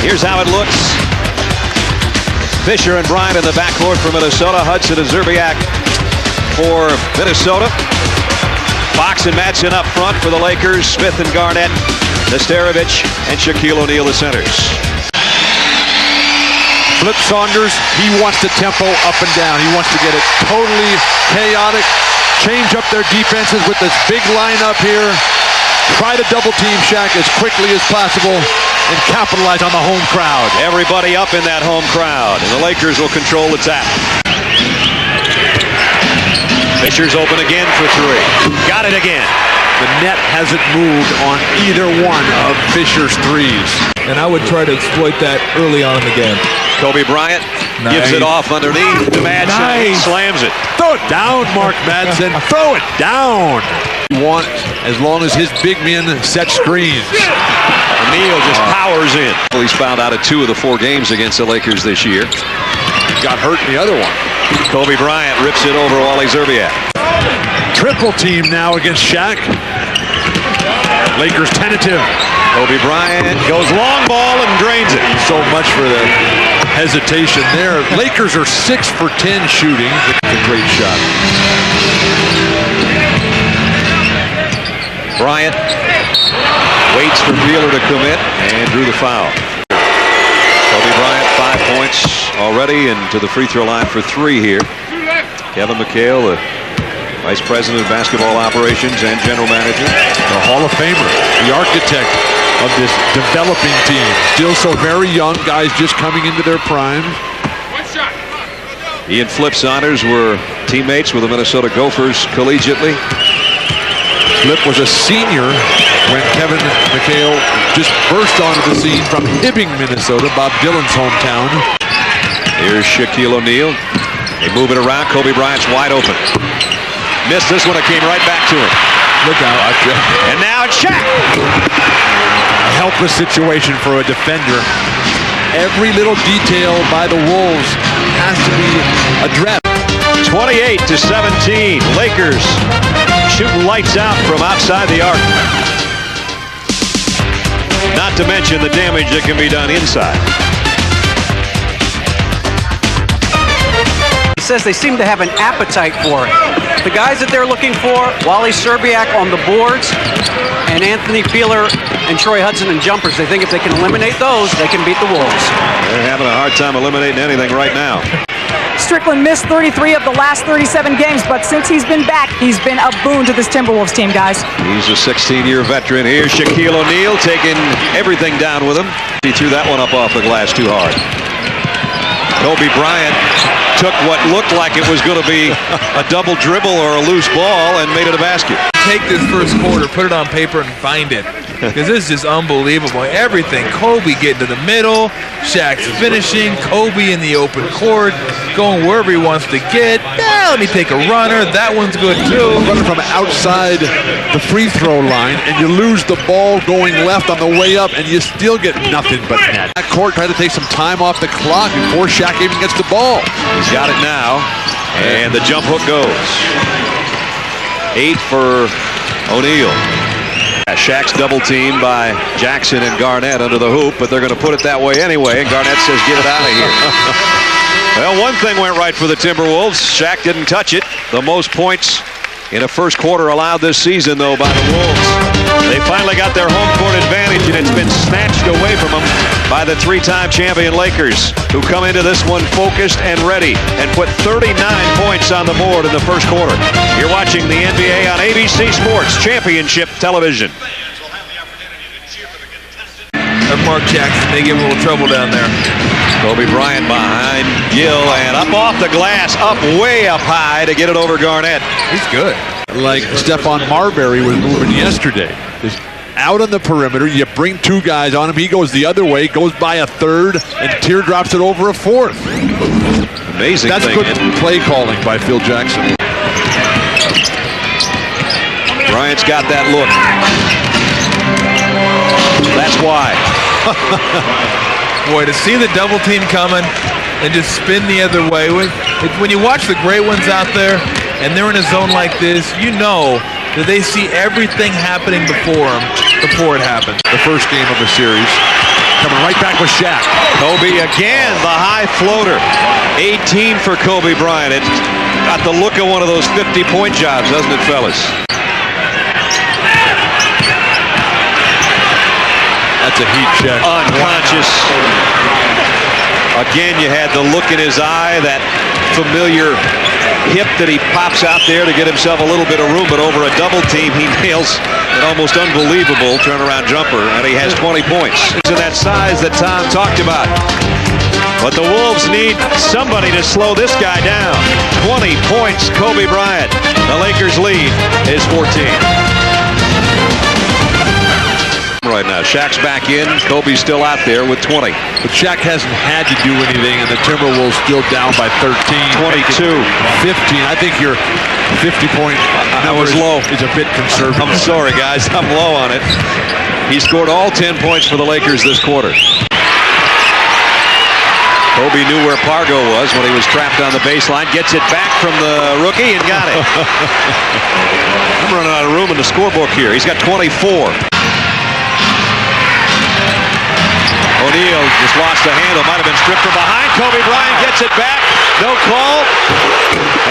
Here's how it looks. Fisher and Bryant in the backcourt for Minnesota. Hudson and Zerbiak for Minnesota. Fox and Madsen up front for the Lakers. Smith and Garnett, Nesterovic, and Shaquille O'Neal the centers. Flip Saunders, he wants the tempo up and down. He wants to get it totally chaotic, change up their defenses with this big lineup here. Try to double team Shaq as quickly as possible and capitalize on the home crowd. Everybody up in that home crowd, and the Lakers will control the tap. Fisher's open again for three. Got it again. The net hasn't moved on either one of Fisher's threes. And I would try to exploit that early on in the game. Kobe Bryant gives it off underneath to Madsen. Slams it. Throw it down, Mark Madsen. Throw it down. Want as long as his big men set screens. O'Neal just powers in. He's fouled out of 2 of the 4 games against the Lakers this year. Got hurt in the other one. Kobe Bryant rips it over Wally Zerbiak. Triple team now against Shaq. Lakers tentative. Kobe Bryant goes long ball and drains it. So much for the hesitation there. Lakers are 6 for 10 shooting. It's a great shot. Bryant waits for Wheeler to commit and drew the foul. Kobe Bryant 5 points already and to the free throw line for 3 here. Kevin McHale, the Vice President of Basketball Operations and General Manager. The Hall of Famer, the architect of this developing team. Still so very young, guys just coming into their prime. He and Flip Saunders were teammates with the Minnesota Gophers collegiately. Flip was a senior when Kevin McHale just burst onto the scene from Hibbing, Minnesota, Bob Dylan's hometown. Here's Shaquille O'Neal. They move it around. Kobe Bryant's wide open. Missed this one. It came right back to him. Look out. And now it's Shaq. A helpless situation for a defender. Every little detail by the Wolves has to be addressed. 28-17. Lakers shooting lights out from outside the arc. Not to mention the damage that can be done inside. He says they seem to have an appetite for it. The guys that they're looking for, Wally Zerbiak on the boards, and Anthony Wheeler and Troy Hudson in jumpers. They think if they can eliminate those, they can beat the Wolves. They're having a hard time eliminating anything right now. Strickland missed 33 of the last 37 games, but since he's been back, he's been a boon to this Timberwolves team, guys. He's a 16-year veteran. Here's Shaquille O'Neal taking everything down with him. He threw that one up off the glass too hard. Kobe Bryant took what looked like it was going to be a double dribble or a loose ball and made it a basket. Take this first quarter, put it on paper, and find it. Because this is just unbelievable. Everything. Kobe getting to the middle, Shaq's finishing, Kobe in the open court, going wherever he wants to get. Yeah, let me take a runner. That one's good too. Running from outside the free throw line, and you lose the ball going left on the way up, and you still get nothing but net. That court tried to take some time off the clock before Shaq even gets the ball. He's got it now, and the jump hook goes. 8 for O'Neal. Shaq's double teamed by Jackson and Garnett under the hoop, but they're going to put it that way anyway, and Garnett says, get it out of here. Well, one thing went right for the Timberwolves. Shaq didn't touch it. The most points in a first quarter allowed this season, though, by the Wolves. They finally got their home court advantage, and it's been snatched away from them by the 3-time champion Lakers, who come into this one focused and ready and put 39 points on the board in the first quarter. You're watching the NBA on ABC Sports Championship Television. Mark Jackson, they give him a little trouble down there. Kobe Bryant behind Gill and up off the glass, up way up high to get it over Garnett. He's good. Like Stephon Marbury was moving yesterday. Just out on the perimeter, you bring 2 guys on him, he goes the other way, goes by a third, and teardrops it over a fourth. Amazing That's thing. good play calling by Phil Jackson. Bryant's got that look. That's why. Boy, to see the double team coming and just spin the other way. When you watch the great ones out there and they're in a zone like this, you know that they see everything happening before them, before it happens. The first game of the series. coming right back with Shaq. Kobe again, the high floater. 18 for Kobe Bryant. It got the look of one of those 50-point jobs, doesn't it, fellas? That's a heat check. Unconscious. Again, you had the look in his eye, that familiar hip that he pops out there to get himself a little bit of room, but over a double team, he nails an almost unbelievable turnaround jumper, and he has 20 points. It's in that size that Tom talked about. But the Wolves need somebody to slow this guy down. 20 points, Kobe Bryant. The Lakers lead is 14. Right now, Shaq's back in. Kobe's still out there with 20. But Shaq hasn't had to do anything, and the Timberwolves still down by 13. 22. 15. I think your 50-point number is a bit conservative. I'm sorry, guys. I'm low on it. He scored all 10 points for the Lakers this quarter. Kobe knew where Pargo was when he was trapped on the baseline. Gets it back from the rookie and got it. I'm running out of room in the scorebook here. He's got 24. O'Neal just lost the handle. Might have been stripped from behind. Kobe Bryant gets it back. No call.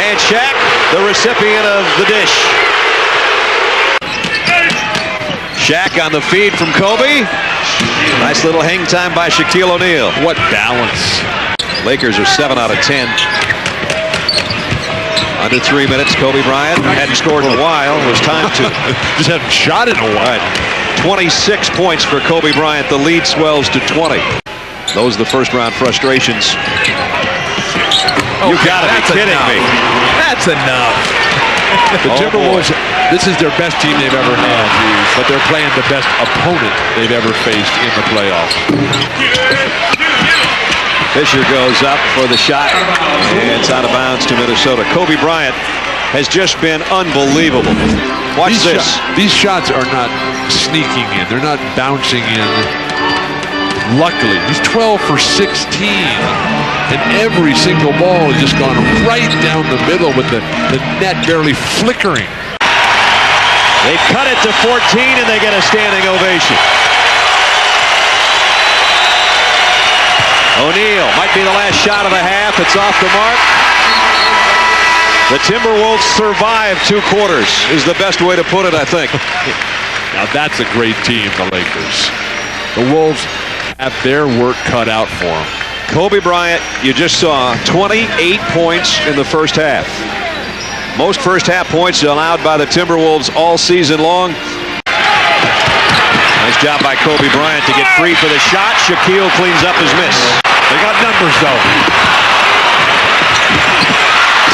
And Shaq, the recipient of the dish. Shaq on the feed from Kobe. Nice little hang time by Shaquille O'Neal. What balance. Lakers are 7 out of 10. Under 3 minutes, Kobe Bryant hadn't scored in a while. It was time to. Just haven't shot in a while. 26 points for Kobe Bryant. The lead swells to 20. Those are the first-round frustrations. You gotta be kidding me. That's enough. The Timberwolves, this is their best team they've ever had, but they're playing the best opponent they've ever faced in the playoffs. Fisher goes up for the shot, and it's out of bounds to Minnesota. Kobe Bryant has just been unbelievable. Watch this. These shots are not sneaking in. They're not bouncing in. Luckily, he's 12 for 16. And every single ball has just gone right down the middle with the net barely flickering. They cut it to 14 and they get a standing ovation. O'Neal might be the last shot of the half. It's off the mark. The Timberwolves survive 2 quarters is the best way to put it, I think. Now that's a great team, the Lakers. The Wolves have their work cut out for them. Kobe Bryant, you just saw 28 points in the first half. Most first half points allowed by the Timberwolves all season long. Nice job by Kobe Bryant to get free for the shot. Shaquille cleans up his miss. They got numbers, though.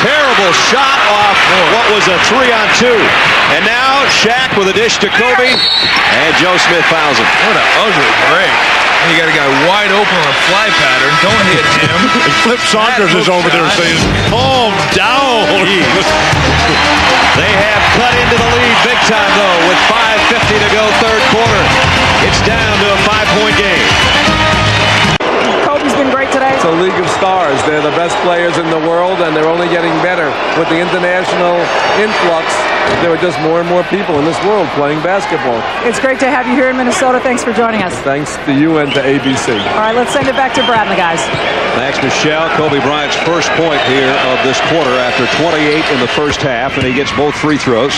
Terrible shot off what was a 3-on-2. And now Shaq with a dish to Kobe. And Joe Smith fouls him. What an ugly break. You got a guy wide open on a fly pattern. Don't hit him. And Flip Saunders is over there saying, calm down. They have cut into the lead big time, though, with 5:50 to go, third quarter. It's down to a 5-point game. Kobe's been great today. It's a league of stars. They're the best players in the world, and they're only getting better. With the international influx, there are just more and more people in this world playing basketball. It's great to have you here in Minnesota. Thanks for joining us. Thanks to you and to ABC. All right, let's send it back to Brad and the guys. Thanks, Michelle. Kobe Bryant's first point here of this quarter after 28 in the first half, and he gets both free throws.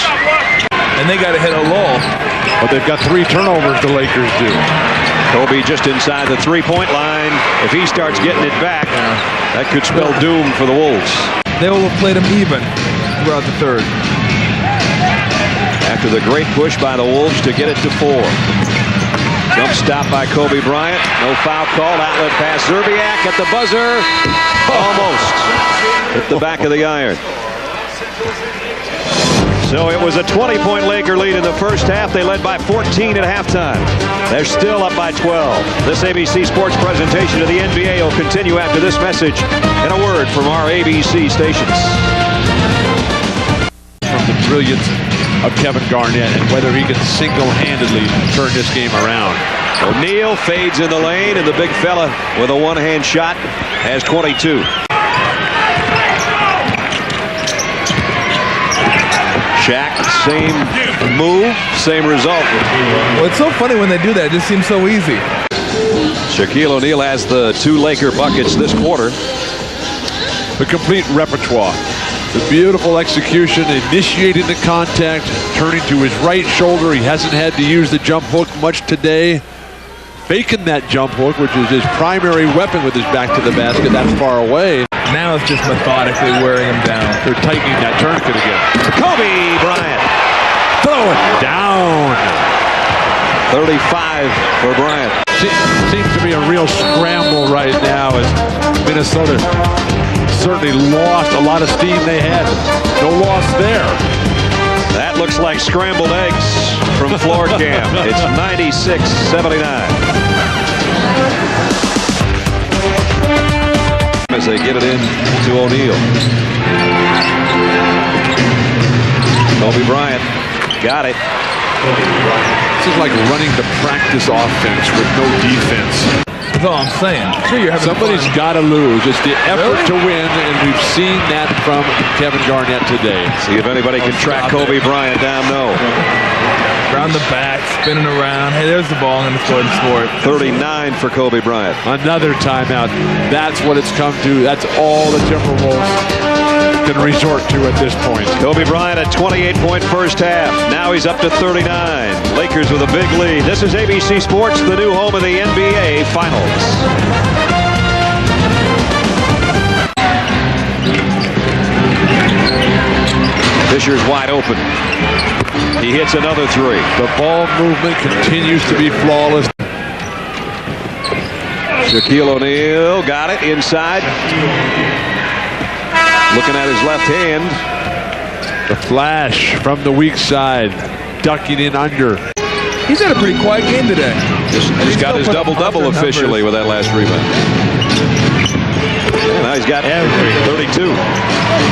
And they got to hit a lull. But they've got 3 turnovers, the Lakers do. Kobe just inside the three-point line. If he starts getting it back, that could spell doom for the Wolves. They will have played him even throughout the third. After the great push by the Wolves to get it to 4. Jump stop by Kobe Bryant. No foul call. Outlet pass. Zerbiak at the buzzer. Almost. Hit the back of the iron. So it was a 20-point Laker lead in the first half. They led by 14 at halftime. They're still up by 12. This ABC Sports presentation of the NBA will continue after this message and a word from our ABC stations. From the brilliance of Kevin Garnett and whether he can single-handedly turn this game around. O'Neal fades in the lane, and the big fella with a one-hand shot has 22. Shaq, same move, same result. Well, it's so funny when they do that. It just seems so easy. Shaquille O'Neal has the 2 Laker buckets this quarter. The complete repertoire. The beautiful execution, initiating the contact, turning to his right shoulder. He hasn't had to use the jump hook much today. Faking that jump hook, which is his primary weapon with his back to the basket that far away. Now it's just methodically wearing him down. They're tightening that tourniquet again. Kobe Bryant. Throw it down. 35 for Bryant. Seems to be a real scramble right now as Minnesota certainly lost a lot of steam they had. No loss there. That looks like scrambled eggs from floor cam. It's 96-79. As they get it in to O'Neal. Kobe Bryant got it. This is like running the practice offense with no defense. That's all I'm saying. Sure, you're having Somebody's got to lose. It's the effort to win, and we've seen that from Kevin Garnett today. See if anybody can track Kobe Bryant down. No. around the back, spinning around. Hey, there's the ball in the foot sport. 39 for Kobe Bryant. Another timeout. That's what it's come to. That's all the Timberwolves can resort to at this point. Kobe Bryant at 28-point first half. Now he's up to 39. Lakers with a big lead. This is ABC Sports, the new home of the NBA Finals. Fisher's wide open. He hits another three. The ball movement continues to be flawless. Shaquille O'Neal got it inside. Looking at his left hand. The flash from the weak side. Ducking in under. He's had a pretty quiet game today. He's got his double-double officially with that last rebound. Yeah, now he's got 32.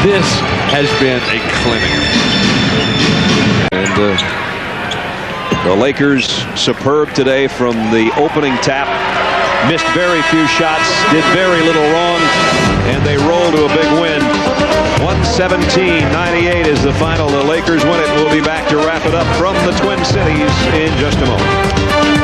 This has been a clinic. And the Lakers superb today from the opening tap. Missed very few shots, did very little wrong, and they roll to a big win. 117-98 is the final. The Lakers win it. We'll be back to wrap it up from the Twin Cities in just a moment.